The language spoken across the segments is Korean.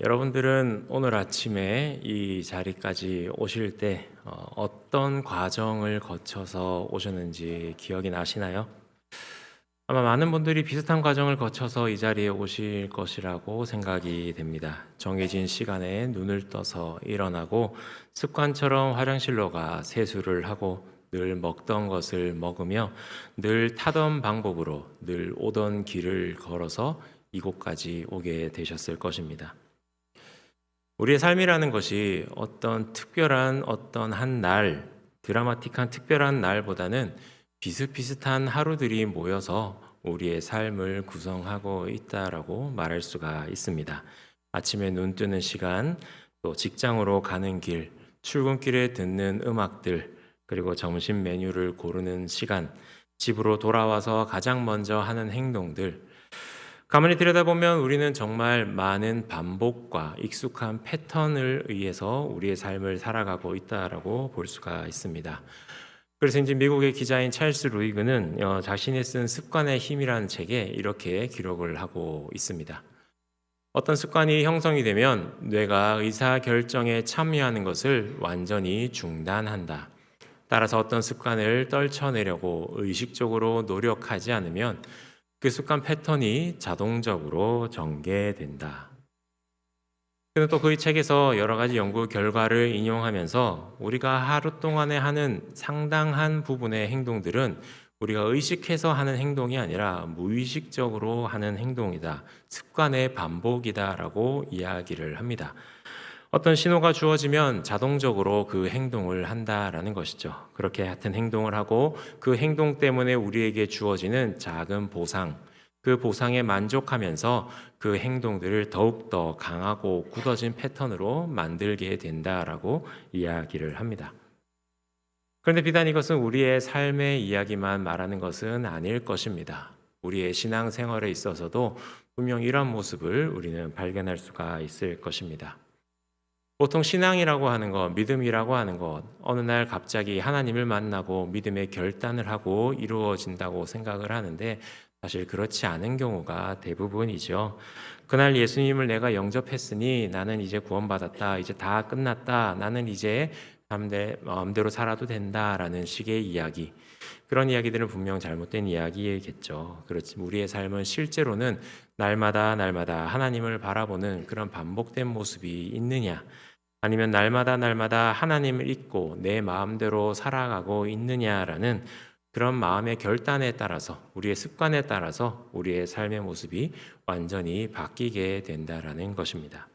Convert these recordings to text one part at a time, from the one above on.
여러분들은 오늘 아침에 이 자리까지 오실 때 어떤 과정을 거쳐서 오셨는지 기억이 나시나요? 아마 많은 분들이 비슷한 과정을 거쳐서 이 자리에 오실 것이라고 생각이 됩니다. 정해진 시간에 눈을 떠서 일어나고 습관처럼 화장실로 가 세수를 하고 늘 먹던 것을 먹으며 늘 타던 방법으로 늘 오던 길을 걸어서 이곳까지 오게 되셨을 것입니다. 우리의 삶이라는 것이 어떤 한 날, 드라마틱한 특별한 날보다는 비슷비슷한 하루들이 모여서 우리의 삶을 구성하고 있다라고 말할 수가 있습니다. 아침에 눈 뜨는 시간, 또 직장으로 가는 길, 출근길에 듣는 음악들, 그리고 점심 메뉴를 고르는 시간, 집으로 돌아와서 가장 먼저 하는 행동들, 가만히 들여다보면 우리는 정말 많은 반복과 익숙한 패턴을 의해서 우리의 삶을 살아가고 있다라고 볼 수가 있습니다. 그래서 이제 미국의 기자인 찰스 루이그는 자신이 쓴 습관의 힘이라는 책에 이렇게 기록을 하고 있습니다. 어떤 습관이 형성이 되면 뇌가 의사 결정에 참여하는 것을 완전히 중단한다. 따라서 어떤 습관을 떨쳐내려고 의식적으로 노력하지 않으면 그 습관 패턴이 자동적으로 전개된다. 그는 또 그 책에서 여러 가지 연구 결과를 인용하면서 우리가 하루 동안에 하는 상당한 부분의 행동들은 우리가 의식해서 하는 행동이 아니라 무의식적으로 하는 행동이다. 습관의 반복이다라고 이야기를 합니다. 어떤 신호가 주어지면 자동적으로 그 행동을 한다라는 것이죠. 그렇게 같은 행동을 하고 그 행동 때문에 우리에게 주어지는 작은 보상, 그 보상에 만족하면서 그 행동들을 더욱더 강하고 굳어진 패턴으로 만들게 된다라고 이야기를 합니다. 그런데 비단 이것은 우리의 삶의 이야기만 말하는 것은 아닐 것입니다. 우리의 신앙생활에 있어서도 분명 이런 모습을 우리는 발견할 수가 있을 것입니다. 보통 신앙이라고 하는 것, 믿음이라고 하는 것, 어느 날 갑자기 하나님을 만나고 믿음의 결단을 하고 이루어진다고 생각을 하는데 사실 그렇지 않은 경우가 대부분이죠. 그날 예수님을 내가 영접했으니 나는 이제 구원받았다. 이제 다 끝났다. 나는 이제 내 마음대로 살아도 된다라는 식의 이야기. 그런 이야기들은 분명 잘못된 이야기겠죠. 그렇지만 우리의 삶은 실제로는 날마다 하나님을 바라보는 그런 반복된 모습이 있느냐? 아니면 날마다 하나님을 잊고 내 마음대로 살아가고 있느냐라는 그런 마음의 결단에 따라서 우리의 습관에 따라서 우리의 삶의 모습이 완전히 바뀌게 된다라는 것입니다.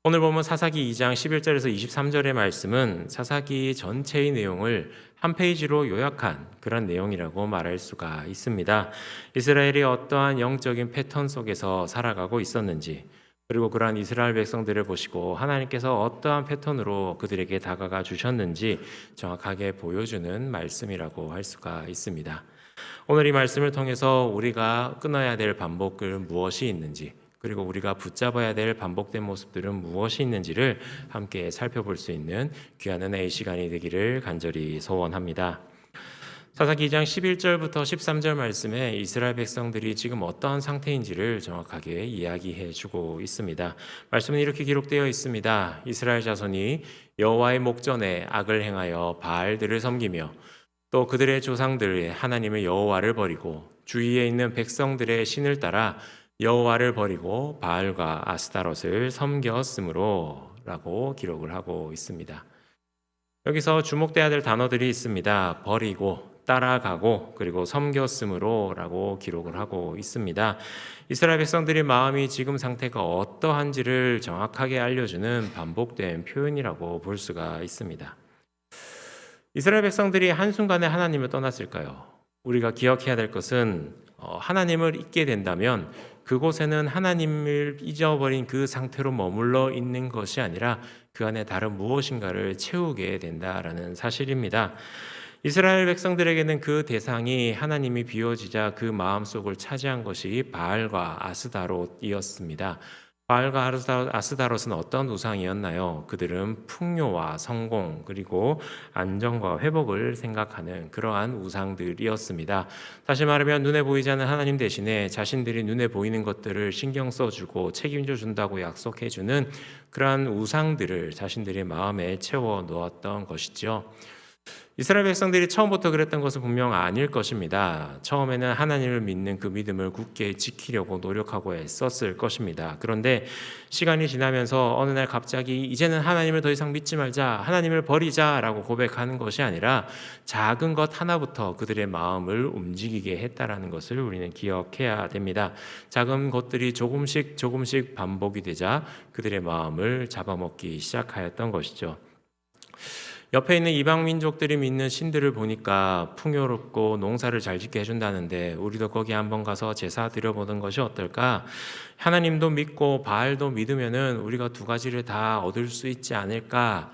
오늘 보면 사사기 2장 11절에서 23절의 말씀은 사사기 전체의 내용을 한 페이지로 요약한 그런 내용이라고 말할 수가 있습니다. 이스라엘이 어떠한 영적인 패턴 속에서 살아가고 있었는지, 그리고 그러한 이스라엘 백성들을 보시고 하나님께서 어떠한 패턴으로 그들에게 다가가 주셨는지 정확하게 보여주는 말씀이라고 할 수가 있습니다. 오늘 이 말씀을 통해서 우리가 끊어야 될 반복은 무엇이 있는지, 그리고 우리가 붙잡아야 될 반복된 모습들은 무엇이 있는지를 함께 살펴볼 수 있는 귀한 은혜의 시간이 되기를 간절히 소원합니다. 사사기 2장 11절부터 13절 말씀에 이스라엘 백성들이 지금 어떠한 상태인지를 정확하게 이야기해 주고 있습니다. 말씀은 이렇게 기록되어 있습니다. 이스라엘 자손이 여호와의 목전에 악을 행하여 바알들을 섬기며 또 그들의 조상들의 하나님의 여호와를 버리고 주위에 있는 백성들의 신을 따라 여호와를 버리고 바알과 아스타롯을 섬겼으므로 라고 기록을 하고 있습니다. 여기서 주목돼야 될 단어들이 있습니다. 버리고, 따라가고, 그리고 섬겼으므로 라고 기록을 하고 있습니다. 이스라엘 백성들의 마음이 지금 상태가 어떠한지를 정확하게 알려주는 반복된 표현이라고 볼 수가 있습니다. 이스라엘 백성들이 한순간에 하나님을 떠났을까요? 우리가 기억해야 될 것은 하나님을 잊게 된다면 그곳에는 하나님을 잊어버린 그 상태로 머물러 있는 것이 아니라 그 안에 다른 무엇인가를 채우게 된다라는 사실입니다. 이스라엘 백성들에게는 그 대상이 하나님이 비워지자 그 마음속을 차지한 것이 바알과 아스다롯이었습니다. 바알과 아스다롯은 어떤 우상이었나요? 그들은 풍요와 성공 그리고 안정과 회복을 생각하는 그러한 우상들이었습니다. 다시 말하면 눈에 보이지 않는 하나님 대신에 자신들이 눈에 보이는 것들을 신경 써주고 책임져 준다고 약속해주는 그러한 우상들을 자신들의 마음에 채워 놓았던 것이죠. 이스라엘 백성들이 처음부터 그랬던 것은 분명 아닐 것입니다. 처음에는 하나님을 믿는 그 믿음을 굳게 지키려고 노력하고 애썼을 것입니다. 그런데 시간이 지나면서 어느 날 갑자기 이제는 하나님을 더 이상 믿지 말자, 하나님을 버리자라고 고백하는 것이 아니라 작은 것 하나부터 그들의 마음을 움직이게 했다라는 것을 우리는 기억해야 됩니다. 작은 것들이 조금씩 반복이 되자 그들의 마음을 잡아먹기 시작하였던 것이죠. 옆에 있는 이방 민족들이 믿는 신들을 보니까 풍요롭고 농사를 잘 짓게 해준다는데 우리도 거기 한번 가서 제사 드려보는 것이 어떨까? 하나님도 믿고 바알도 믿으면은 우리가 두 가지를 다 얻을 수 있지 않을까?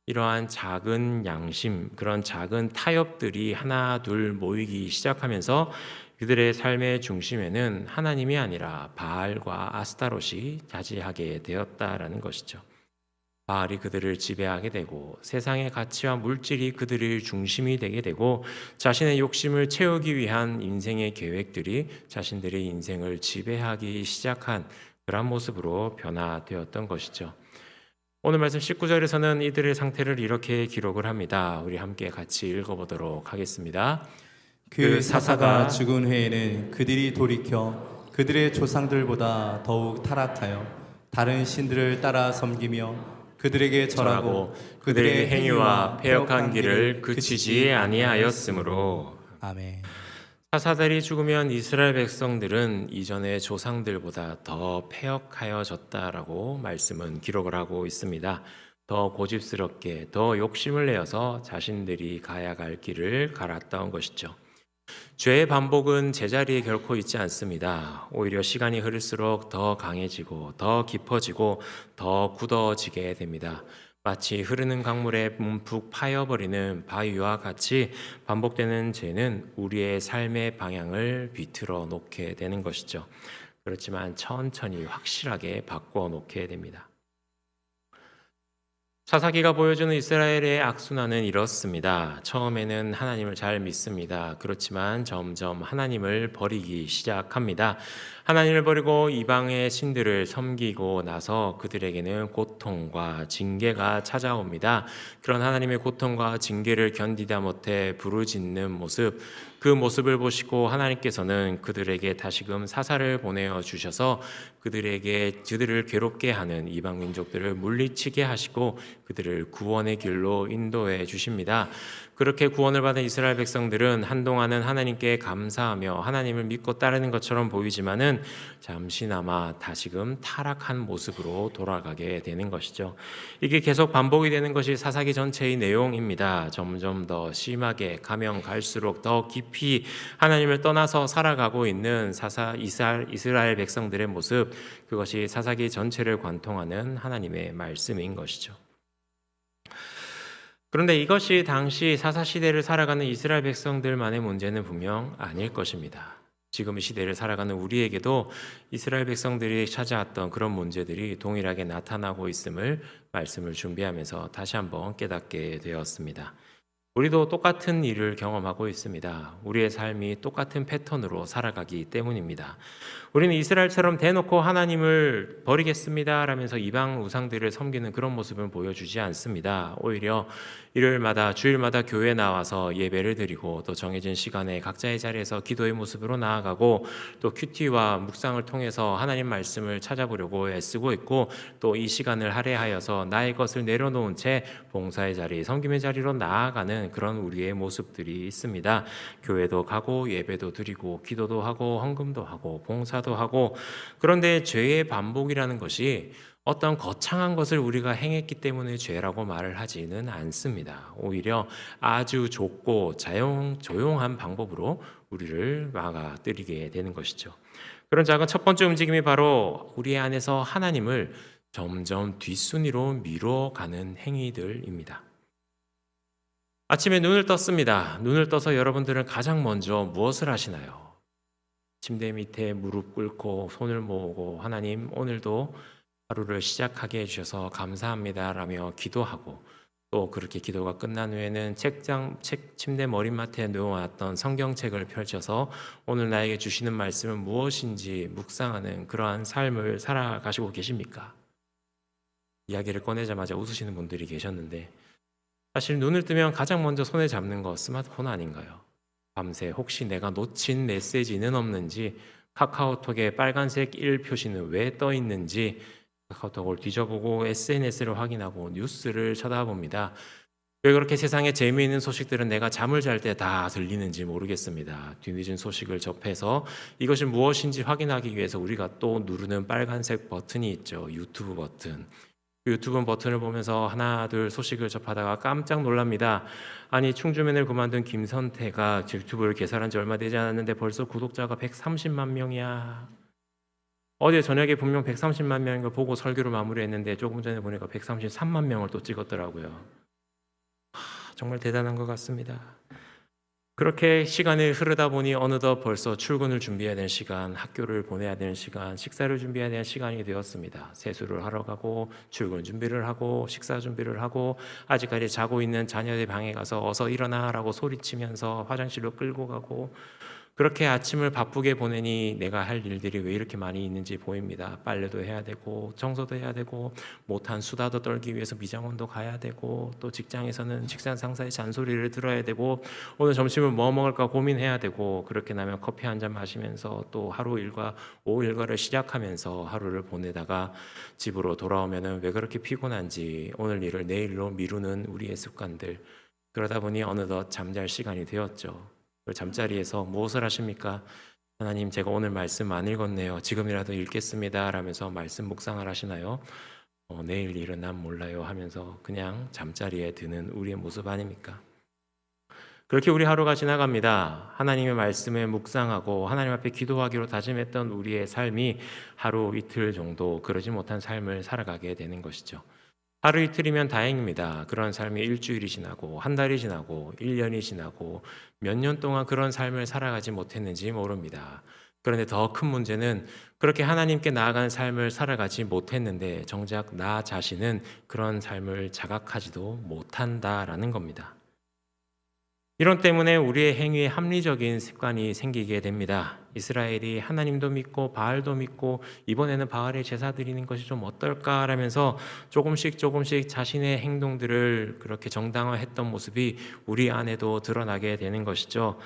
이러한 작은 양심, 그런 작은 타협들이 하나 둘 모이기 시작하면서 그들의 삶의 중심에는 하나님이 아니라 바알과 아스타롯이 차지하게 되었다라는 것이죠. 바알이 그들을 지배하게 되고 세상의 가치와 물질이 그들의 중심이 되게 되고 자신의 욕심을 채우기 위한 인생의 계획들이 자신들의 인생을 지배하기 시작한 그런 모습으로 변화되었던 것이죠. 오늘 말씀 19절에서는 이들의 상태를 이렇게 기록을 합니다. 우리 함께 같이 읽어보도록 하겠습니다. 그 사사가 죽은 후에는 그들이 돌이켜 그들의 조상들보다 더욱 타락하여 다른 신들을 따라 섬기며 그들에게 절하고 그들의 행위와 패역한 길을 그치지 아니하였으므로. 아멘. 사사들이 죽으면 이스라엘 백성들은 이전의 조상들보다 더 패역하여졌다라고 말씀은 기록을 하고 있습니다. 더 고집스럽게 더 욕심을 내어서 자신들이 가야 갈 길을 갈았던 것이죠. 죄의 반복은 제자리에 결코 있지 않습니다. 오히려 시간이 흐를수록 더 강해지고 더 깊어지고 더 굳어지게 됩니다. 마치 흐르는 강물에 움푹 파여버리는 바위와 같이 반복되는 죄는 우리의 삶의 방향을 비틀어 놓게 되는 것이죠. 그렇지만 천천히 확실하게 바꿔 놓게 됩니다. 사사기가 보여주는 이스라엘의 악순환은 이렇습니다. 처음에는 하나님을 잘 믿습니다. 그렇지만 점점 하나님을 버리기 시작합니다. 하나님을 버리고 이방의 신들을 섬기고 나서 그들에게는 고통과 징계가 찾아옵니다. 그런 하나님의 고통과 징계를 견디다 못해 부르짖는 모습, 그 모습을 보시고 하나님께서는 그들에게 다시금 사사를 보내어 주셔서 그들을 괴롭게 하는 이방 민족들을 물리치게 하시고 그들을 구원의 길로 인도해 주십니다. 그렇게 구원을 받은 이스라엘 백성들은 한동안은 하나님께 감사하며 하나님을 믿고 따르는 것처럼 보이지만은 잠시나마 다시금 타락한 모습으로 돌아가게 되는 것이죠. 이게 계속 반복이 되는 것이 사사기 전체의 내용입니다. 점점 더 심하게 가면 갈수록 더 깊이 하나님을 떠나서 살아가고 있는 이스라엘 백성들의 모습, 그것이 사사기 전체를 관통하는 하나님의 말씀인 것이죠. 그런데 이것이 당시 사사시대를 살아가는 이스라엘 백성들만의 문제는 분명 아닐 것입니다. 지금 이 시대를 살아가는 우리에게도 이스라엘 백성들이 찾아왔던 그런 문제들이 동일하게 나타나고 있음을 말씀을 준비하면서 다시 한번 깨닫게 되었습니다. 우리도 똑같은 일을 경험하고 있습니다. 우리의 삶이 똑같은 패턴으로 살아가기 때문입니다. 우리는 이스라엘처럼 대놓고 하나님을 버리겠습니다 라면서 이방 우상들을 섬기는 그런 모습은 보여주지 않습니다. 오히려 일요일마다 주일마다 교회에 나와서 예배를 드리고 또 정해진 시간에 각자의 자리에서 기도의 모습으로 나아가고 또 큐티와 묵상을 통해서 하나님 말씀을 찾아보려고 애쓰고 있고 또 이 시간을 할애하여서 나의 것을 내려놓은 채 봉사의 자리, 섬김의 자리로 나아가는 그런 우리의 모습들이 있습니다. 교회도 가고 예배도 드리고 기도도 하고 헌금도 하고 봉사도 하고, 그런데 죄의 반복이라는 것이 어떤 거창한 것을 우리가 행했기 때문에 죄라고 말을 하지는 않습니다. 오히려 아주 좁고 조용한 방법으로 우리를 막아뜨리게 되는 것이죠. 그런 작은 첫 번째 움직임이 바로 우리 안에서 하나님을 점점 뒷순위로 미뤄가는 행위들입니다. 아침에 눈을 떴습니다. 눈을 떠서 여러분들은 가장 먼저 무엇을 하시나요? 침대 밑에 무릎 꿇고 손을 모으고 하나님 오늘도 하루를 시작하게 해주셔서 감사합니다라며 기도하고, 또 그렇게 기도가 끝난 후에는 침대 머리맡에 놓아왔던 성경책을 펼쳐서 오늘 나에게 주시는 말씀은 무엇인지 묵상하는 그러한 삶을 살아가시고 계십니까? 이야기를 꺼내자마자 웃으시는 분들이 계셨는데, 사실 눈을 뜨면 가장 먼저 손에 잡는 거 스마트폰 아닌가요? 밤새 혹시 내가 놓친 메시지는 없는지, 카카오톡에 빨간색 1 표시는 왜 떠 있는지 카카오톡을 뒤져보고 SNS를 확인하고 뉴스를 쳐다봅니다. 왜 그렇게 세상에 재미있는 소식들은 내가 잠을 잘 때 다 들리는지 모르겠습니다. 뒤늦은 소식을 접해서 이것이 무엇인지 확인하기 위해서 우리가 또 누르는 빨간색 버튼이 있죠. 유튜브 버튼. 유튜브 버튼을 보면서 하나 둘 소식을 접하다가 깜짝 놀랍니다. 아니, 충주맨을 그만둔 김선태가 유튜브를 개설한 지 얼마 되지 않았는데 벌써 구독자가 130만 명이야. 어제 저녁에 분명 130만 명인 걸 보고 설교를 마무리했는데 조금 전에 보니까 133만 명을 또 찍었더라고요. 정말 대단한 것 같습니다. 그렇게 시간이 흐르다 보니 어느덧 벌써 출근을 준비해야 되는 시간, 학교를 보내야 되는 시간, 식사를 준비해야 되는 시간이 되었습니다. 세수를 하러 가고 출근 준비를 하고 식사 준비를 하고 아직까지 자고 있는 자녀의 방에 가서 어서 일어나라고 소리치면서 화장실로 끌고 가고, 그렇게 아침을 바쁘게 보내니 내가 할 일들이 왜 이렇게 많이 있는지 보입니다. 빨래도 해야 되고 청소도 해야 되고 못한 수다도 떨기 위해서 미장원도 가야 되고, 또 직장에서는 직장 상사의 잔소리를 들어야 되고, 오늘 점심을 뭐 먹을까 고민해야 되고, 그렇게 나면 커피 한 잔 마시면서 또 하루 일과 오후 일과를 시작하면서 하루를 보내다가 집으로 돌아오면은 왜 그렇게 피곤한지 오늘 일을 내일로 미루는 우리의 습관들, 그러다 보니 어느덧 잠잘 시간이 되었죠. 그 잠자리에서 무엇을 하십니까? 하나님, 제가 오늘 말씀 안 읽었네요. 지금이라도 읽겠습니다 라면서 말씀 묵상을 하시나요? 내일 일은 난 몰라요 하면서 그냥 잠자리에 드는 우리의 모습 아닙니까? 그렇게 우리 하루가 지나갑니다. 하나님의 말씀에 묵상하고 하나님 앞에 기도하기로 다짐했던 우리의 삶이 하루 이틀 정도 그러지 못한 삶을 살아가게 되는 것이죠. 하루 이틀이면 다행입니다. 그런 삶이 일주일이 지나고 한 달이 지나고 1년이 지나고 몇 년 동안 그런 삶을 살아가지 못했는지 모릅니다. 그런데 더 큰 문제는 그렇게 하나님께 나아가는 삶을 살아가지 못했는데 정작 나 자신은 그런 삶을 자각하지도 못한다라는 겁니다. 이런 때문에 우리의 행위에 합리적인 습관이 생기게 됩니다. 이스라엘이 하나님도 믿고 바알도 믿고 이번에는 바알에 제사 드리는 것이 좀 어떨까라면서 조금씩 자신의 행동들을 그렇게 정당화했던 모습이 우리 안에도 드러나게 되는 것이죠.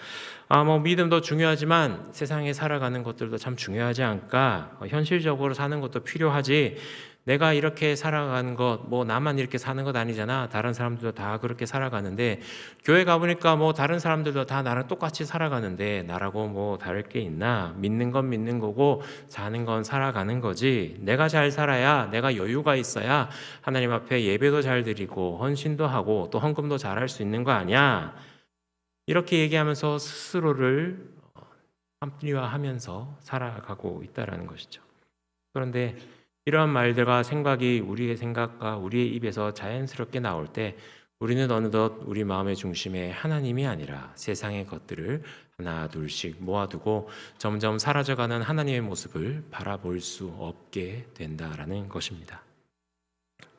믿음도 중요하지만 세상에 살아가는 것들도 참 중요하지 않을까? 현실적으로 사는 것도 필요하지. 내가 이렇게 살아가는 것, 나만 이렇게 사는 것 아니잖아. 다른 사람들도 다 그렇게 살아가는데, 교회 가보니까 다른 사람들도 다 나랑 똑같이 살아가는데 나라고 다를 게 있나? 믿는 건 믿는 거고 사는 건 살아가는 거지. 내가 잘 살아야, 내가 여유가 있어야 하나님 앞에 예배도 잘 드리고 헌신도 하고 또 헌금도 잘 할 수 있는 거 아니야? 이렇게 얘기하면서 스스로를 합리화하면서 살아가고 있다라는 것이죠. 그런데 이러한 말들과 생각이 우리의 생각과 우리의 입에서 자연스럽게 나올 때 우리는 어느덧 우리 마음의 중심에 하나님이 아니라 세상의 것들을 하나 둘씩 모아두고 점점 사라져가는 하나님의 모습을 바라볼 수 없게 된다라는 것입니다.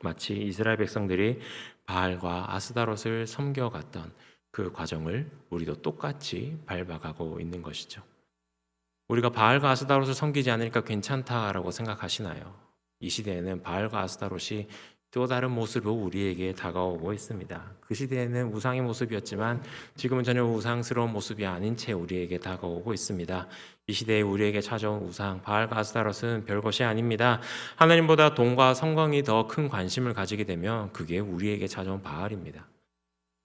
마치 이스라엘 백성들이 바알과 아스다롯을 섬겨갔던 그 과정을 우리도 똑같이 밟아가고 있는 것이죠. 우리가 바알과 아스다롯을 섬기지 않으니까 괜찮다라고 생각하시나요? 이 시대에는 바알과 아스다롯이 또 다른 모습으로 우리에게 다가오고 있습니다. 그 시대에는 우상의 모습이었지만 지금은 전혀 우상스러운 모습이 아닌 채 우리에게 다가오고 있습니다. 이 시대에 우리에게 찾아온 우상, 바알과 아스다롯은 별것이 아닙니다. 하나님보다 돈과 성공이 더 큰 관심을 가지게 되면 그게 우리에게 찾아온 바알입니다.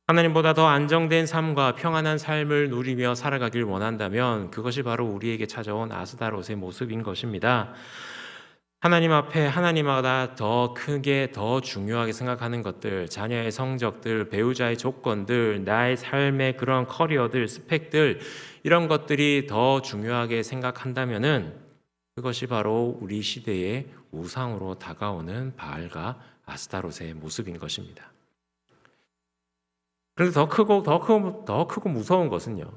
하나님보다 더 안정된 삶과 평안한 삶을 누리며 살아가길 원한다면 그것이 바로 우리에게 찾아온 아스다롯의 모습인 것입니다. 하나님 앞에 하나님보다 더 크게 더 중요하게 생각하는 것들, 자녀의 성적들, 배우자의 조건들, 나의 삶의 그런 커리어들, 스펙들, 이런 것들이 더 중요하게 생각한다면은 그것이 바로 우리 시대의 우상으로 다가오는 바알과 아스타롯의 모습인 것입니다. 그런데 더 크고 무서운 것은요,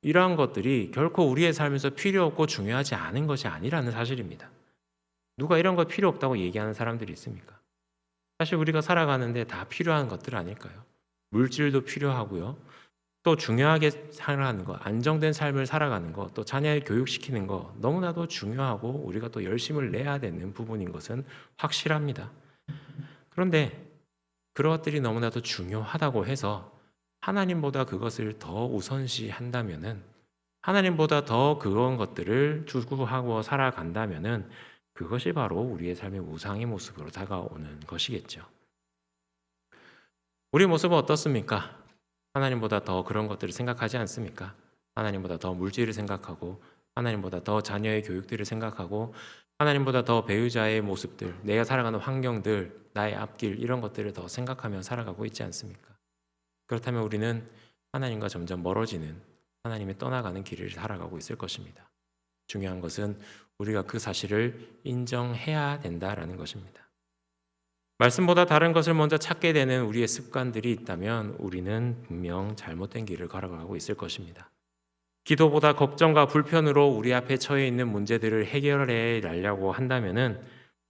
이러한 것들이 결코 우리의 삶에서 필요 없고 중요하지 않은 것이 아니라는 사실입니다. 누가 이런 거 필요 없다고 얘기하는 사람들이 있습니까? 사실 우리가 살아가는데 다 필요한 것들 아닐까요? 물질도 필요하고요. 또 중요하게 살아가는 거, 안정된 삶을 살아가는 거, 또 자녀를 교육시키는 거 너무나도 중요하고 우리가 또 열심을 내야 되는 부분인 것은 확실합니다. 그런데 그런 것들이 너무나도 중요하다고 해서 하나님보다 그것을 더 우선시한다면은, 하나님보다 더 그런 것들을 추구하고 살아간다면은 그것이 바로 우리의 삶의 우상의 모습으로 다가오는 것이겠죠. 우리 모습은 어떻습니까? 하나님보다 더 그런 것들을 생각하지 않습니까? 하나님보다 더 물질을 생각하고, 하나님보다 더 자녀의 교육들을 생각하고, 하나님보다 더 배우자의 모습들, 내가 살아가는 환경들, 나의 앞길 이런 것들을 더 생각하며 살아가고 있지 않습니까? 그렇다면 우리는 하나님과 점점 멀어지는, 하나님이 떠나가는 길을 살아가고 있을 것입니다. 중요한 것은 우리가 그 사실을 인정해야 된다라는 것입니다. 말씀보다 다른 것을 먼저 찾게 되는 우리의 습관들이 있다면 우리는 분명 잘못된 길을 걸어가고 있을 것입니다. 기도보다 걱정과 불편으로 우리 앞에 처해 있는 문제들을 해결해 가려고 한다면은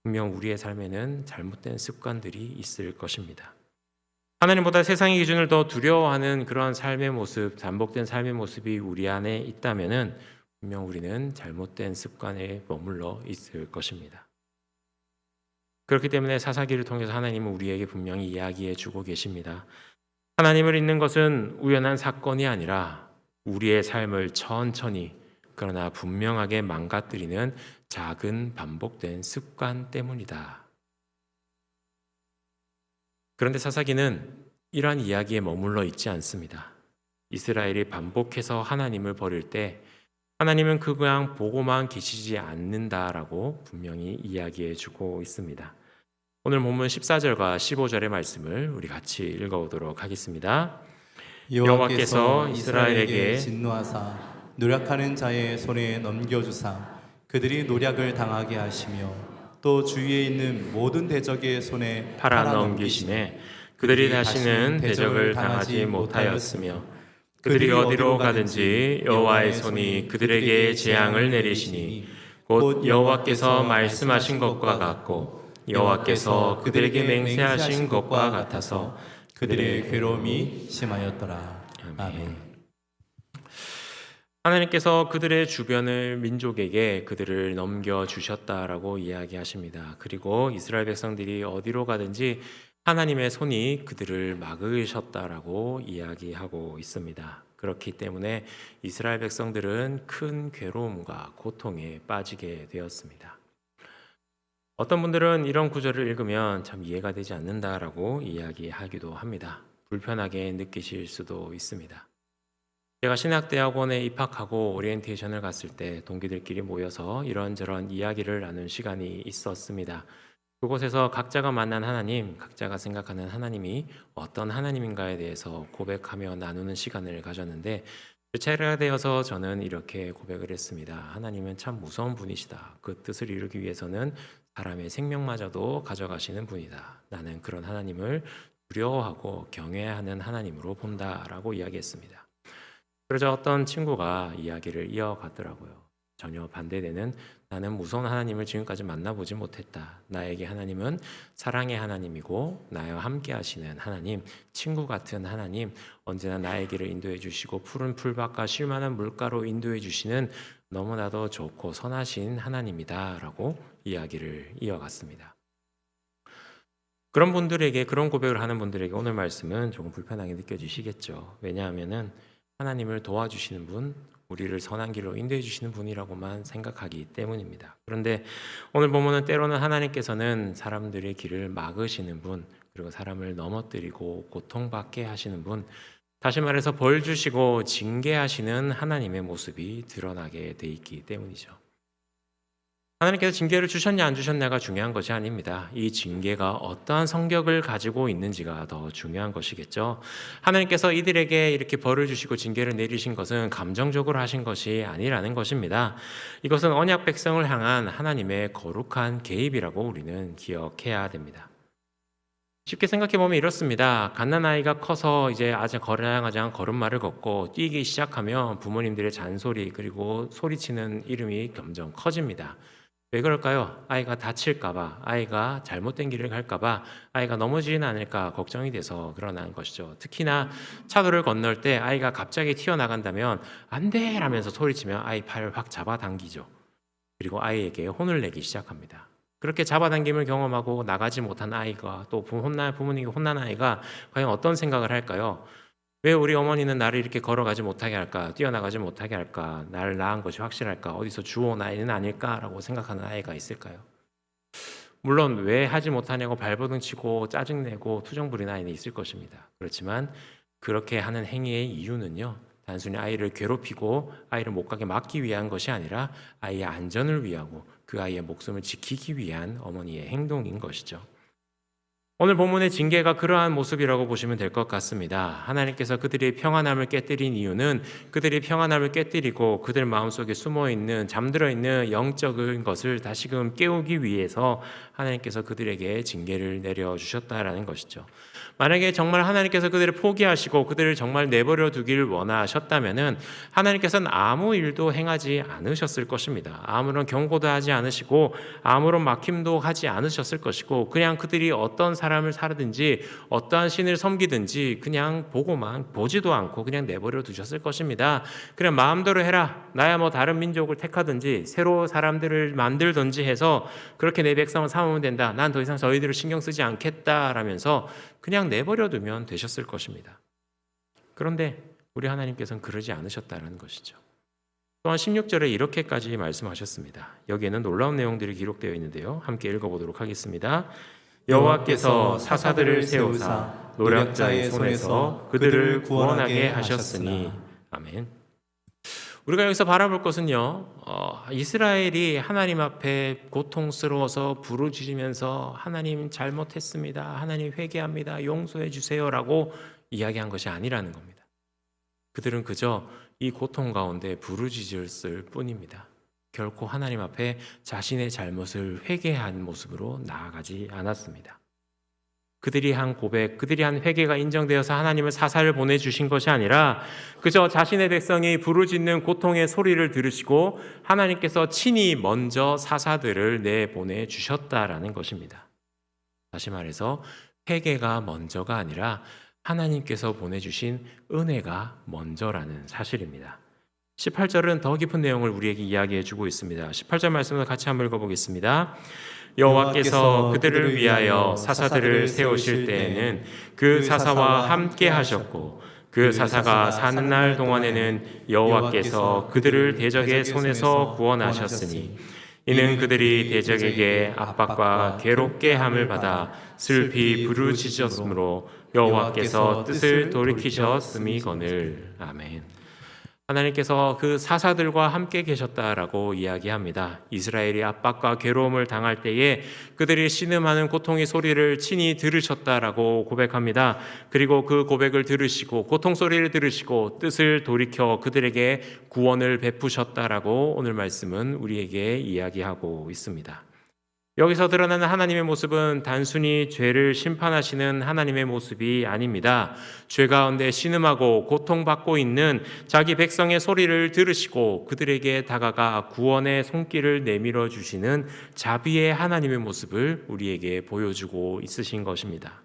분명 우리의 삶에는 잘못된 습관들이 있을 것입니다. 하나님보다 세상의 기준을 더 두려워하는 그러한 삶의 모습, 반복된 삶의 모습이 우리 안에 있다면은 분명 우리는 잘못된 습관에 머물러 있을 것입니다. 그렇기 때문에 사사기를 통해서 하나님은 우리에게 분명히 이야기해 주고 계십니다. 하나님을 잊는 것은 우연한 사건이 아니라 우리의 삶을 천천히 그러나 분명하게 망가뜨리는 작은 반복된 습관 때문이다. 그런데 사사기는 이러한 이야기에 머물러 있지 않습니다. 이스라엘이 반복해서 하나님을 버릴 때 하나님은 그냥 보고만 계시지 않는다라고 분명히 이야기해 주고 있습니다. 오늘 본문 14절과 15절의 말씀을 우리 같이 읽어보도록 하겠습니다. 여호와께서 이스라엘에게 진노하사 노력하는 자의 손에 넘겨주사 그들이 노략을 당하게 하시며 또 주위에 있는 모든 대적의 손에 팔아 넘기심에 그들이 다시는 대적을 당하지 못하였으며 그들이 어디로 가든지 여호와의 손이 그들에게 재앙을 내리시니 곧 여호와께서 말씀하신 것과 같고 여호와께서 그들에게 맹세하신 것과 같아서 그들의 괴로움이 심하였더라. 아멘. 하나님께서 그들의 주변을 민족에게 그들을 넘겨주셨다라고 이야기하십니다. 그리고 이스라엘 백성들이 어디로 가든지 하나님의 손이 그들을 막으셨다라고 이야기하고 있습니다. 그렇기 때문에 이스라엘 백성들은 큰 괴로움과 고통에 빠지게 되었습니다. 어떤 분들은 이런 구절을 읽으면 참 이해가 되지 않는다라고 이야기하기도 합니다. 불편하게 느끼실 수도 있습니다. 제가 신학대학원에 입학하고 오리엔테이션을 갔을 때 동기들끼리 모여서 이런저런 이야기를 나눈 시간이 있었습니다. 그곳에서 각자가 만난 하나님, 각자가 생각하는 하나님이 어떤 하나님인가에 대해서 고백하며 나누는 시간을 가졌는데 차례가 되어서 저는 이렇게 고백을 했습니다. 하나님은 참 무서운 분이시다. 그 뜻을 이루기 위해서는 사람의 생명마저도 가져가시는 분이다. 나는 그런 하나님을 두려워하고 경외하는 하나님으로 본다라고 이야기했습니다. 그러자 어떤 친구가 이야기를 이어가더라고요. 전혀 반대되는, 나는 무서운 하나님을 지금까지 만나보지 못했다. 나에게 하나님은 사랑의 하나님이고 나와 함께 하시는 하나님, 친구 같은 하나님, 언제나 나의 길을 인도해 주시고 푸른 풀밭과 쉴만한 물가로 인도해 주시는 너무나도 좋고 선하신 하나님이다 라고 이야기를 이어갔습니다. 그런 분들에게, 그런 고백을 하는 분들에게 오늘 말씀은 조금 불편하게 느껴지시겠죠. 왜냐하면은 하나님을 도와주시는 분, 우리를 선한 길로 인도해 주시는 분이라고만 생각하기 때문입니다. 그런데 오늘 보면은 때로는 하나님께서는 사람들의 길을 막으시는 분, 그리고 사람을 넘어뜨리고 고통받게 하시는 분, 다시 말해서 벌 주시고 징계하시는 하나님의 모습이 드러나게 돼 있기 때문이죠. 하나님께서 징계를 주셨냐 안 주셨냐가 중요한 것이 아닙니다. 이 징계가 어떠한 성격을 가지고 있는지가 더 중요한 것이겠죠. 하나님께서 이들에게 이렇게 벌을 주시고 징계를 내리신 것은 감정적으로 하신 것이 아니라는 것입니다. 이것은 언약 백성을 향한 하나님의 거룩한 개입이라고 우리는 기억해야 됩니다. 쉽게 생각해 보면 이렇습니다. 갓난아이가 커서 이제 아주 거량하장 걸음마를 걷고 뛰기 시작하면 부모님들의 잔소리 그리고 소리치는 이름이 점점 커집니다. 왜 그럴까요? 아이가 다칠까봐, 아이가 잘못된 길을 갈까봐, 아이가 넘어지지는 않을까 걱정이 돼서 그러는 것이죠. 특히나 차도를 건널 때 아이가 갑자기 튀어나간다면 안 돼! 라면서 소리치면 아이 팔을 확 잡아당기죠. 그리고 아이에게 혼을 내기 시작합니다. 그렇게 잡아당김을 경험하고 나가지 못한 아이가 또 부모님이 혼난 아이가 과연 어떤 생각을 할까요? 왜 우리 어머니는 나를 이렇게 걸어가지 못하게 할까? 뛰어나가지 못하게 할까? 나를 낳은 것이 확실할까? 어디서 주워온 아이는 아닐까라고 생각하는 아이가 있을까요? 물론 왜 하지 못하냐고 발버둥 치고 짜증내고 투정 부리는 아이는 있을 것입니다. 그렇지만 그렇게 하는 행위의 이유는요, 단순히 아이를 괴롭히고 아이를 못 가게 막기 위한 것이 아니라 아이의 안전을 위하고 그 아이의 목숨을 지키기 위한 어머니의 행동인 것이죠. 오늘 본문의 징계가 그러한 모습이라고 보시면 될 것 같습니다. 하나님께서 그들의 평안함을 깨뜨린 이유는 그들이 평안함을 깨뜨리고 그들 마음속에 숨어있는 잠들어 있는 영적인 것을 다시금 깨우기 위해서 하나님께서 그들에게 징계를 내려주셨다라는 것이죠. 만약에 정말 하나님께서 그들을 포기하시고 그들을 정말 내버려 두기를 원하셨다면은 하나님께서는 아무 일도 행하지 않으셨을 것입니다. 아무런 경고도 하지 않으시고 아무런 막힘도 하지 않으셨을 것이고 그냥 그들이 어떤 사람을 살든지 어떠한 신을 섬기든지 그냥 보지도 않고 그냥 내버려 두셨을 것입니다. 그냥 마음대로 해라. 나야 뭐 다른 민족을 택하든지 새로 사람들을 만들든지 해서 그렇게 내 백성을 삼으면 된다. 난 더 이상 저희들을 신경 쓰지 않겠다라면서 그냥 내버려 두면 되셨을 것입니다. 그런데 우리 하나님께서는 그러지 않으셨다는 것이죠. 또한 16절에 이렇게까지 말씀하셨습니다. 여기에는 놀라운 내용들이 기록되어 있는데요. 함께 읽어보도록 하겠습니다. 여호와께서 사사들을 세우사 노략자의 손에서 그들을 구원하게 하셨으니. 아멘. 우리가 여기서 바라볼 것은요, 이스라엘이 하나님 앞에 고통스러워서 부르짖으면서 하나님 잘못했습니다, 하나님 회개합니다, 용서해 주세요라고 이야기한 것이 아니라는 겁니다. 그들은 그저 이 고통 가운데 부르짖었을 뿐입니다. 결코 하나님 앞에 자신의 잘못을 회개한 모습으로 나아가지 않았습니다. 그들이 한 고백, 그들이 한 회개가 인정되어서 하나님을 사사를 보내주신 것이 아니라 그저 자신의 백성이 부르짖는 고통의 소리를 들으시고 하나님께서 친히 먼저 사사들을 내보내주셨다라는 것입니다. 다시 말해서 회개가 먼저가 아니라 하나님께서 보내주신 은혜가 먼저라는 사실입니다. 18절은 더 깊은 내용을 우리에게 이야기해 주고 있습니다. 18절 말씀을 같이 한번 읽어보겠습니다. 여호와께서 그들을 위하여 사사들을 세우실 때에는 그 사사와 함께 하셨고 그 사사가 사는 날 동안에는 여호와께서 그들을 대적의 손에서 구원하셨으니 이는 그들이 대적에게 압박과 괴롭게 함을 받아 슬피 부르짖었으므로 여호와께서 뜻을 돌이키셨음이거늘. 아멘. 하나님께서 그 사사들과 함께 계셨다라고 이야기합니다. 이스라엘이 압박과 괴로움을 당할 때에 그들이 신음하는 고통의 소리를 친히 들으셨다라고 고백합니다. 그리고 그 고백을 들으시고 고통 소리를 들으시고 뜻을 돌이켜 그들에게 구원을 베푸셨다라고 오늘 말씀은 우리에게 이야기하고 있습니다. 여기서 드러나는 하나님의 모습은 단순히 죄를 심판하시는 하나님의 모습이 아닙니다. 죄 가운데 신음하고 고통받고 있는 자기 백성의 소리를 들으시고 그들에게 다가가 구원의 손길을 내밀어 주시는 자비의 하나님의 모습을 우리에게 보여주고 있으신 것입니다.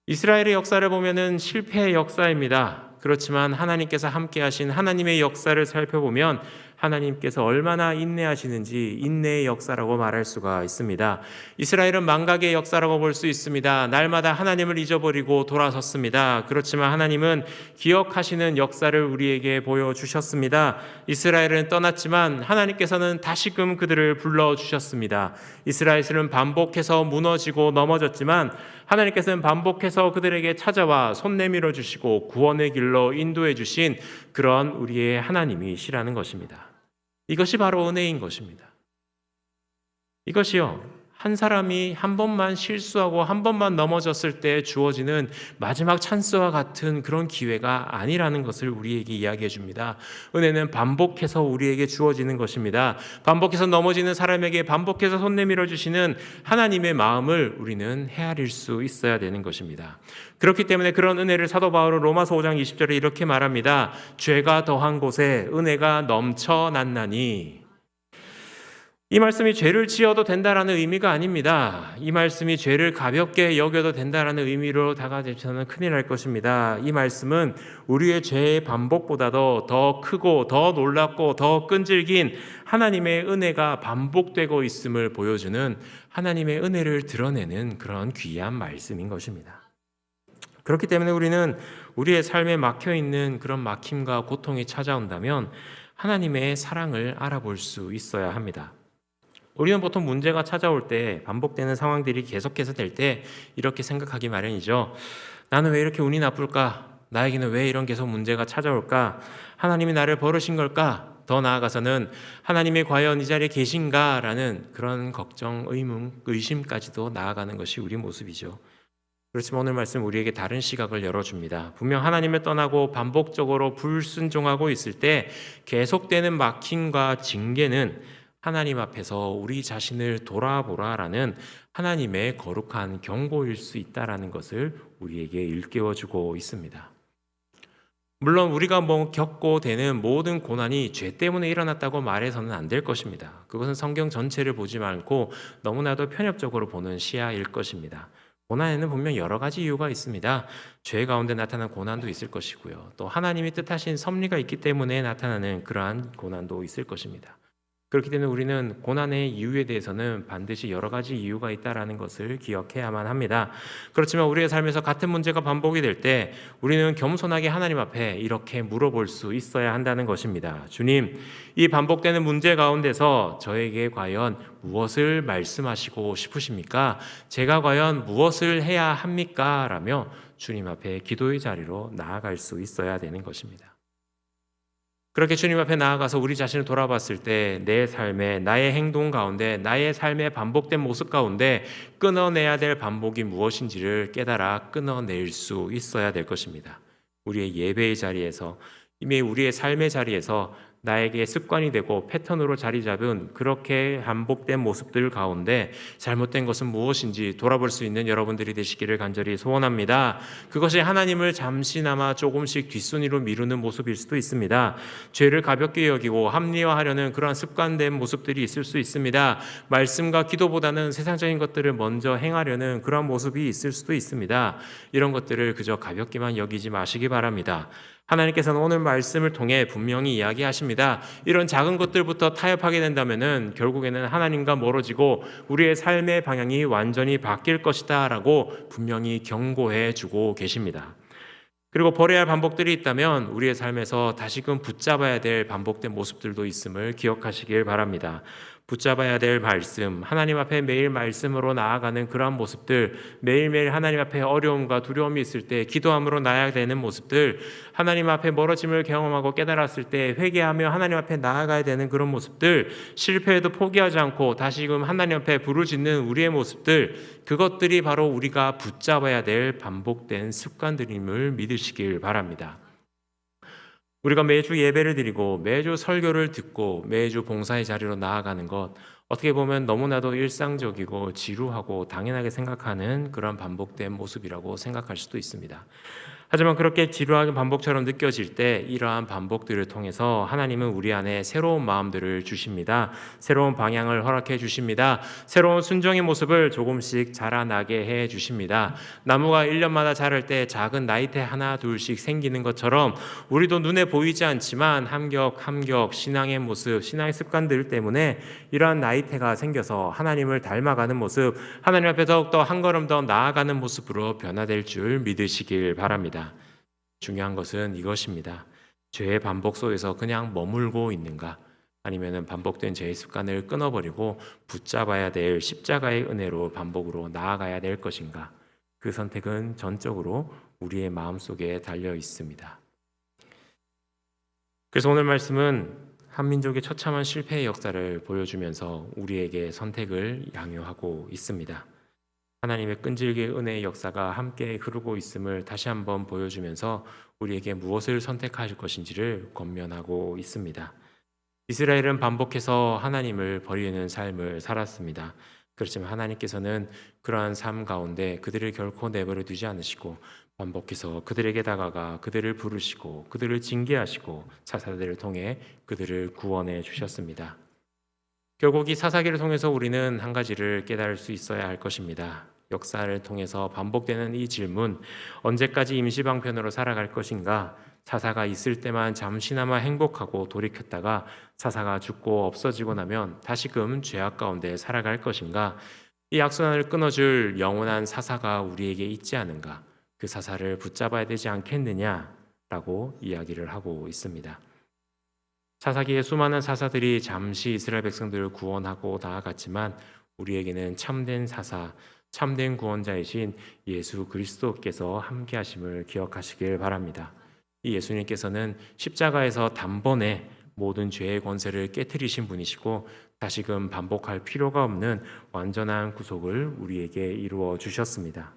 이스라엘의 역사를 보면은 실패의 역사입니다. 그렇지만 하나님께서 함께 하신 하나님의 역사를 살펴보면 하나님께서 얼마나 인내하시는지 인내의 역사라고 말할 수가 있습니다. 이스라엘은 망각의 역사라고 볼 수 있습니다. 날마다 하나님을 잊어버리고 돌아섰습니다. 그렇지만 하나님은 기억하시는 역사를 우리에게 보여주셨습니다. 이스라엘은 떠났지만 하나님께서는 다시금 그들을 불러주셨습니다. 이스라엘은 반복해서 무너지고 넘어졌지만 하나님께서는 반복해서 그들에게 찾아와 손 내밀어 주시고 구원의 길로 인도해 주신 그런 우리의 하나님이시라는 것입니다. 이것이 바로 은혜인 것입니다. 이것이요, 한 사람이 한 번만 실수하고 한 번만 넘어졌을 때 주어지는 마지막 찬스와 같은 그런 기회가 아니라는 것을 우리에게 이야기해 줍니다. 은혜는 반복해서 우리에게 주어지는 것입니다. 반복해서 넘어지는 사람에게 반복해서 손 내밀어 주시는 하나님의 마음을 우리는 헤아릴 수 있어야 되는 것입니다. 그렇기 때문에 그런 은혜를 사도 바울은 로마서 5장 20절에 이렇게 말합니다. 죄가 더한 곳에 은혜가 넘쳐났나니. 이 말씀이 죄를 지어도 된다라는 의미가 아닙니다. 이 말씀이 죄를 가볍게 여겨도 된다라는 의미로 다가져서는 큰일 날 것입니다. 이 말씀은 우리의 죄의 반복보다도 더 크고 더 놀랍고 더 끈질긴 하나님의 은혜가 반복되고 있음을 보여주는 하나님의 은혜를 드러내는 그런 귀한 말씀인 것입니다. 그렇기 때문에 우리는 우리의 삶에 막혀 있는 그런 막힘과 고통이 찾아온다면 하나님의 사랑을 알아볼 수 있어야 합니다. 우리는 보통 문제가 찾아올 때, 반복되는 상황들이 계속해서 될 때 이렇게 생각하기 마련이죠. 나는 왜 이렇게 운이 나쁠까? 나에게는 왜 이런 계속 문제가 찾아올까? 하나님이 나를 버리신 걸까? 더 나아가서는 하나님이 과연 이 자리에 계신가? 라는 그런 걱정, 의문, 의심까지도 나아가는 것이 우리 모습이죠. 그렇지만 오늘 말씀 우리에게 다른 시각을 열어줍니다. 분명 하나님을 떠나고 반복적으로 불순종하고 있을 때 계속되는 막힘과 징계는 하나님 앞에서 우리 자신을 돌아보라라는 하나님의 거룩한 경고일 수 있다라는 것을 우리에게 일깨워주고 있습니다. 물론 우리가 겪고 되는 모든 고난이 죄 때문에 일어났다고 말해서는 안 될 것입니다. 그것은 성경 전체를 보지 않고 너무나도 편협적으로 보는 시야일 것입니다. 고난에는 분명 여러 가지 이유가 있습니다. 죄 가운데 나타난 고난도 있을 것이고요. 또 하나님이 뜻하신 섭리가 있기 때문에 나타나는 그러한 고난도 있을 것입니다. 그렇기 때문에 우리는 고난의 이유에 대해서는 반드시 여러 가지 이유가 있다는 것을 기억해야만 합니다. 그렇지만 우리의 삶에서 같은 문제가 반복이 될 때 우리는 겸손하게 하나님 앞에 이렇게 물어볼 수 있어야 한다는 것입니다. 주님, 이 반복되는 문제 가운데서 저에게 과연 무엇을 말씀하시고 싶으십니까? 제가 과연 무엇을 해야 합니까? 라며 주님 앞에 기도의 자리로 나아갈 수 있어야 되는 것입니다. 그렇게 주님 앞에 나아가서 우리 자신을 돌아봤을 때 내 삶에, 나의 행동 가운데, 나의 삶의 반복된 모습 가운데 끊어내야 될 반복이 무엇인지를 깨달아 끊어낼 수 있어야 될 것입니다. 우리의 예배의 자리에서, 이미 우리의 삶의 자리에서 나에게 습관이 되고 패턴으로 자리 잡은 그렇게 반복된 모습들 가운데 잘못된 것은 무엇인지 돌아볼 수 있는 여러분들이 되시기를 간절히 소원합니다. 그것이 하나님을 잠시나마 조금씩 뒷순위로 미루는 모습일 수도 있습니다. 죄를 가볍게 여기고 합리화하려는 그러한 습관된 모습들이 있을 수 있습니다. 말씀과 기도보다는 세상적인 것들을 먼저 행하려는 그러한 모습이 있을 수도 있습니다. 이런 것들을 그저 가볍게만 여기지 마시기 바랍니다. 하나님께서는 오늘 말씀을 통해 분명히 이야기하십니다. 이런 작은 것들부터 타협하게 된다면 결국에는 하나님과 멀어지고 우리의 삶의 방향이 완전히 바뀔 것이다 라고 분명히 경고해 주고 계십니다. 그리고 버려야 할 반복들이 있다면 우리의 삶에서 다시금 붙잡아야 될 반복된 모습들도 있음을 기억하시길 바랍니다. 붙잡아야 될 말씀, 하나님 앞에 매일 말씀으로 나아가는 그러한 모습들, 매일매일 하나님 앞에 어려움과 두려움이 있을 때 기도함으로 나아가야 되는 모습들, 하나님 앞에 멀어짐을 경험하고 깨달았을 때 회개하며 하나님 앞에 나아가야 되는 그런 모습들, 실패해도 포기하지 않고 다시금 하나님 앞에 부르짖는 우리의 모습들, 그것들이 바로 우리가 붙잡아야 될 반복된 습관들임을 믿으시길 바랍니다. 우리가 매주 예배를 드리고 매주 설교를 듣고 매주 봉사의 자리로 나아가는 것, 어떻게 보면 너무나도 일상적이고 지루하고 당연하게 생각하는 그런 반복된 모습이라고 생각할 수도 있습니다. 하지만 그렇게 지루하게 반복처럼 느껴질 때 이러한 반복들을 통해서 하나님은 우리 안에 새로운 마음들을 주십니다. 새로운 방향을 허락해 주십니다. 새로운 순종의 모습을 조금씩 자라나게 해 주십니다. 나무가 1년마다 자랄 때 작은 나이테 하나 둘씩 생기는 것처럼 우리도 눈에 보이지 않지만 함격 신앙의 모습, 신앙의 습관들 때문에 이러한 나이테가 생겨서 하나님을 닮아가는 모습, 하나님 앞에 더욱더 한 걸음 더 나아가는 모습으로 변화될 줄 믿으시길 바랍니다. 중요한 것은 이것입니다. 죄의 반복 속에서 그냥 머물고 있는가, 아니면 반복된 죄의 습관을 끊어버리고 붙잡아야 될 십자가의 은혜로 반복으로 나아가야 될 것인가, 그 선택은 전적으로 우리의 마음속에 달려 있습니다. 그래서 오늘 말씀은 한민족의 처참한 실패의 역사를 보여주면서 우리에게 선택을 양요하고 있습니다. 하나님의 끈질기게 은혜의 역사가 함께 흐르고 있음을 다시 한번 보여주면서 우리에게 무엇을 선택하실 것인지를 권면하고 있습니다. 이스라엘은 반복해서 하나님을 버리는 삶을 살았습니다. 그렇지만 하나님께서는 그러한 삶 가운데 그들을 결코 내버려 두지 않으시고 반복해서 그들에게 다가가 그들을 부르시고 그들을 징계하시고 사사들을 통해 그들을 구원해 주셨습니다. 결국 이 사사기를 통해서 우리는 한 가지를 깨달을 수 있어야 할 것입니다. 역사를 통해서 반복되는 이 질문, 언제까지 임시방편으로 살아갈 것인가? 사사가 있을 때만 잠시나마 행복하고 돌이켰다가 사사가 죽고 없어지고 나면 다시금 죄악 가운데 살아갈 것인가? 이 악순환을 끊어줄 영원한 사사가 우리에게 있지 않은가? 그 사사를 붙잡아야 되지 않겠느냐라고 이야기를 하고 있습니다. 사사기에 수많은 사사들이 잠시 이스라엘 백성들을 구원하고 나아갔지만 우리에게는 참된 사사, 참된 구원자이신 예수 그리스도께서 함께 하심을 기억하시길 바랍니다. 이 예수님께서는 십자가에서 단번에 모든 죄의 권세를 깨뜨리신 분이시고 다시금 반복할 필요가 없는 완전한 구속을 우리에게 이루어 주셨습니다.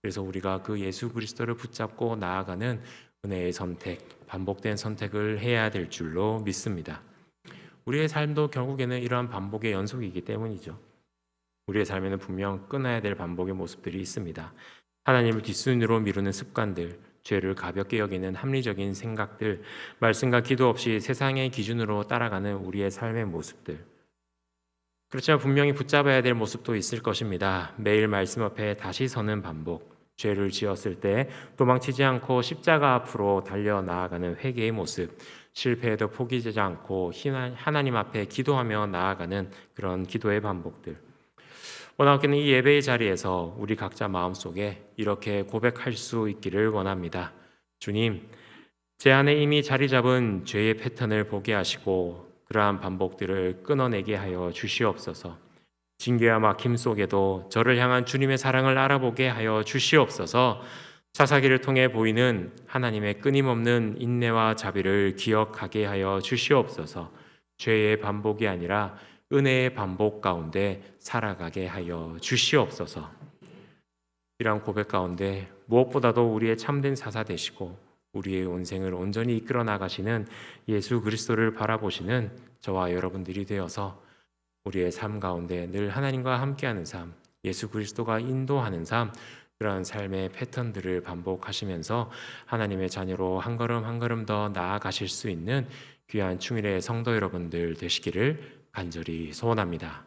그래서 우리가 그 예수 그리스도를 붙잡고 나아가는 은혜의 선택, 반복된 선택을 해야 될 줄로 믿습니다. 우리의 삶도 결국에는 이러한 반복의 연속이기 때문이죠. 우리의 삶에는 분명 끊어야 될 반복의 모습들이 있습니다. 하나님을 뒷순으로 미루는 습관들, 죄를 가볍게 여기는 합리적인 생각들, 말씀과 기도 없이 세상의 기준으로 따라가는 우리의 삶의 모습들. 그렇지만 분명히 붙잡아야 될 모습도 있을 것입니다. 매일 말씀 앞에 다시 서는 반복, 죄를 지었을 때 도망치지 않고 십자가 앞으로 달려 나아가는 회개의 모습, 실패해도 포기하지 않고 하나님 앞에 기도하며 나아가는 그런 기도의 반복들. 원하옵기는 이 예배의 자리에서 우리 각자 마음속에 이렇게 고백할 수 있기를 원합니다. 주님, 제 안에 이미 자리 잡은 죄의 패턴을 보게 하시고 그러한 반복들을 끊어내게 하여 주시옵소서. 징계와 막힘 속에도 저를 향한 주님의 사랑을 알아보게 하여 주시옵소서. 사사기를 통해 보이는 하나님의 끊임없는 인내와 자비를 기억하게 하여 주시옵소서. 죄의 반복이 아니라 은혜의 반복 가운데 살아가게 하여 주시옵소서. 이러한 고백 가운데 무엇보다도 우리의 참된 사사 되시고 우리의 온생을 온전히 이끌어 나가시는 예수 그리스도를 바라보시는 저와 여러분들이 되어서 우리의 삶 가운데 늘 하나님과 함께하는 삶, 예수 그리스도가 인도하는 삶, 그러한 삶의 패턴들을 반복하시면서 하나님의 자녀로 한 걸음 한 걸음 더 나아가실 수 있는 귀한 충일의 성도 여러분들 되시기를 간절히 소원합니다.